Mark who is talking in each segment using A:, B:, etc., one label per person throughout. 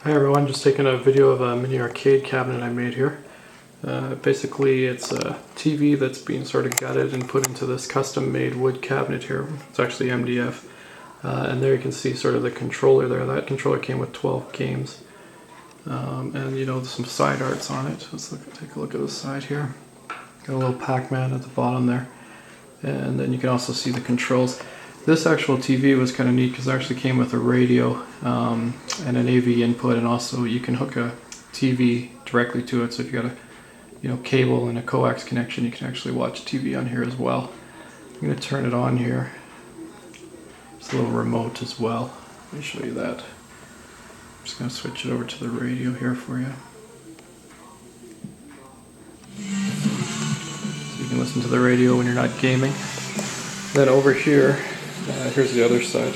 A: Hi everyone, just taking a video of a mini arcade cabinet I made here. Basically it's a TV that's being sort of gutted and put into this custom made wood cabinet here. It's actually MDF. And there you can see sort of the controller there. That controller came with 12 games. And you know, some side arts on it. Let's take a look at the side here. Got a little Pac-Man at the bottom there. And then you can also see the controls. This actual TV was kind of neat because it actually came with a radio and an AV input, and also you can hook a TV directly to it. So if you got a cable and a coax connection, you can actually watch TV on here as well. I'm going to turn it on here. It's a little remote as well. Let me show you that. I'm just going to switch it over to the radio here for you. So you can listen to the radio when you're not gaming. Then over here, here's the other side.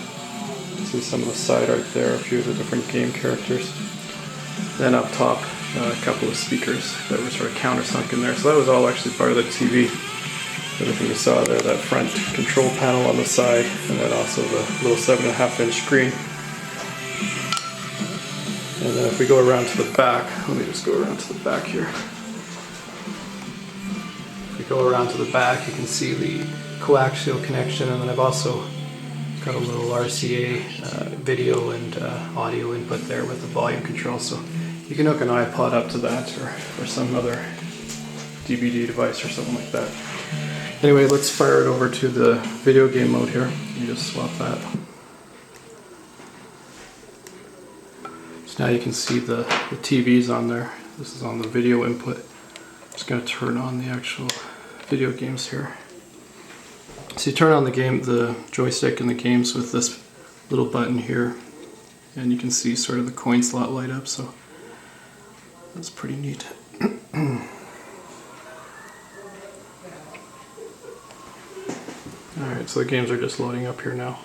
A: See some of the side art there, a few of the different game characters. Then up top, a couple of speakers that were sort of countersunk in there. So that was all actually part of the TV. Everything you saw there, that front control panel on the side, and then also the little 7.5-inch screen. And then if we go around to the back, let me just go around to the back here. If we go around to the back, you can see the coaxial connection, and then I've also got a little RCA video and audio input there with the volume control, so you can hook an iPod up to that or some other DVD device or something like that. Anyway, let's fire it over to the video game mode here. Let me just swap that. So now you can see the TVs on there. This is on the video input. I'm just going to turn on the actual video games here. So you turn on the joystick and the games with this little button here, and you can see sort of the coin slot light up, so that's pretty neat. Alright, so the games are just loading up here now.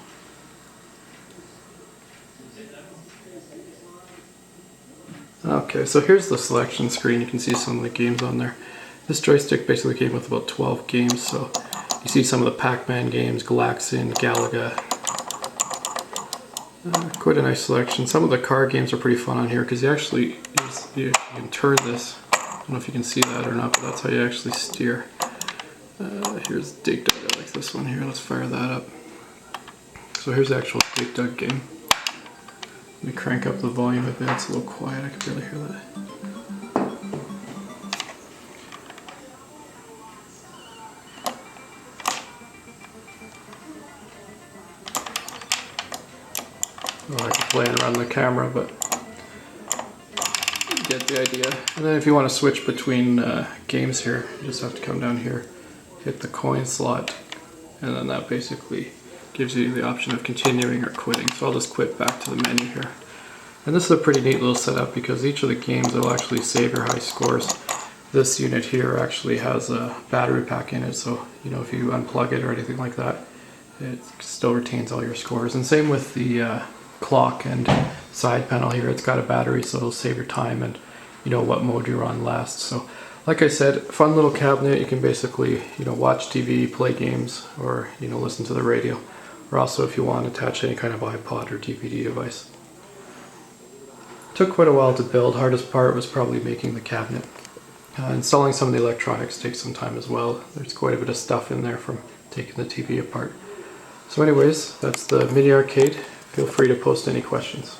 A: Okay, so here's the selection screen. You can see some of the games on there. This joystick basically came with about 12 games, so you see some of the Pac-Man games, Galaxin, Galaga. Quite a nice selection. Some of the car games are pretty fun on here because you can turn this. I don't know if you can see that or not, but that's how you actually steer. Here's Dig Dug. I like this one here. Let's fire that up. So here's the actual Dig Dug game. Let me crank up the volume a bit. It's a little quiet. I can barely hear that. Oh, I can play it around the camera, but you get the idea. And then if you want to switch between games here, you just have to come down here, hit the coin slot, and then that basically gives you the option of continuing or quitting. So I'll just quit back to the menu here. And this is a pretty neat little setup because each of the games will actually save your high scores. This unit here actually has a battery pack in it, so if you unplug it or anything like that, it still retains all your scores. And same with the clock and side panel here. It's got a battery, so it'll save your time and what mode you're on last. So like I said, fun little cabinet. You can basically watch TV, play games, or listen to the radio, or also if you want to attach any kind of iPod or DVD device. Took quite a while to build. Hardest part was probably making the cabinet. Installing some of the electronics takes some time as well. There's quite a bit of stuff in there from taking the TV apart. So anyways, that's the mini arcade. Feel free to post any questions.